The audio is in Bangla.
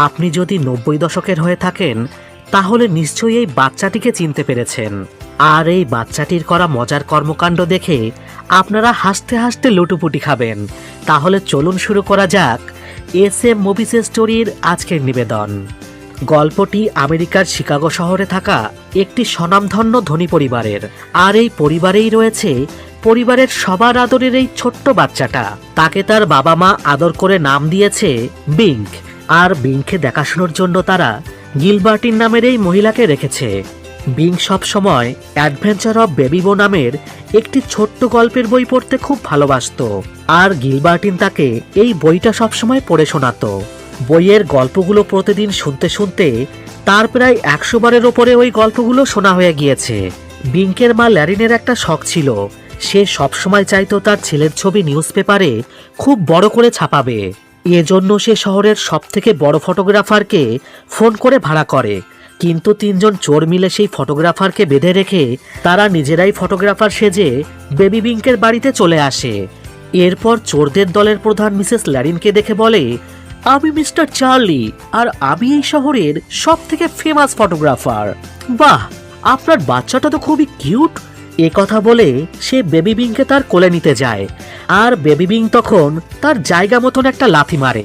আপনি যদি 90 দশকের হয়ে থাকেন তাহলে নিশ্চয়ই এই বাচ্চাটিকে চিনতে পেরেছেন। আর এই বাচ্চাটির করা মজার কর্মকাণ্ড দেখে আপনারা হাসতে হাসতে লুটুপুটি খাবেন। তাহলে চলুন শুরু করা যাক এস.এম. মুভিজ স্টোরির আজকের নিবেদন। গল্পটি আমেরিকার শিকাগো শহরে থাকা একটি স্বনামধন্য ধনী পরিবারের। আর এই পরিবারেই রয়েছে পরিবারের সবার আদরের এই ছোট্ট বাচ্চাটা। তাকে তার বাবা মা আদর করে নাম দিয়েছে বিঙ্ক। আর বিঙ্ককে দেখাশোনার জন্য তারা গিলবার্টিন নামের এই মহিলাকে রেখেছে। বিঙ্ক সবসময় অ্যাডভেঞ্চার অফ বেবি বো নামের একটি ছোট্ট গল্পের বই পড়তে খুব ভালোবাসতো। আর গিলবার্টিন তাকে এই বইটা সবসময় পড়ে শোনাতো। বইয়ের গল্পগুলো প্রতিদিন শুনতে শুনতে তার প্রায় 100 বারের ওপরে ওই গল্পগুলো শোনা হয়ে গিয়েছে। বিঙ্কের মা ল্যারিনের একটা শখ ছিল, সে সবসময় চাইতো তার ছেলের ছবি নিউজ পেপারে খুব বড় করে ছাপাবে। এজন্য সে শহরের সবথেকে বড় ফটোগ্রাফারকে ফোন করে ভাড়া করে। কিন্তু 3 জন চোর মিলে সেই ফটোগ্রাফারকে বেঁধে রেখে তারা নিজেরাই ফটোগ্রাফার সেজে বেবি বিঙ্কের বাড়িতে চলে আসে। এরপর চোরদের দলের প্রধান মিসেস ল্যারিনকে দেখে বলে, আমি মিস্টার চার্লি, আর আমি এই শহরের সবথেকে ফেমাস ফটোগ্রাফার। বাহ, আপনার বাচ্চাটা তো খুবই কিউট। এ কথা বলে সে বেবি বিঙ্ককে তার কোলে নিতে যায়। আর বেবি বিঙ্ক তখন তার জায়গা মতন একটা লাথি মারে।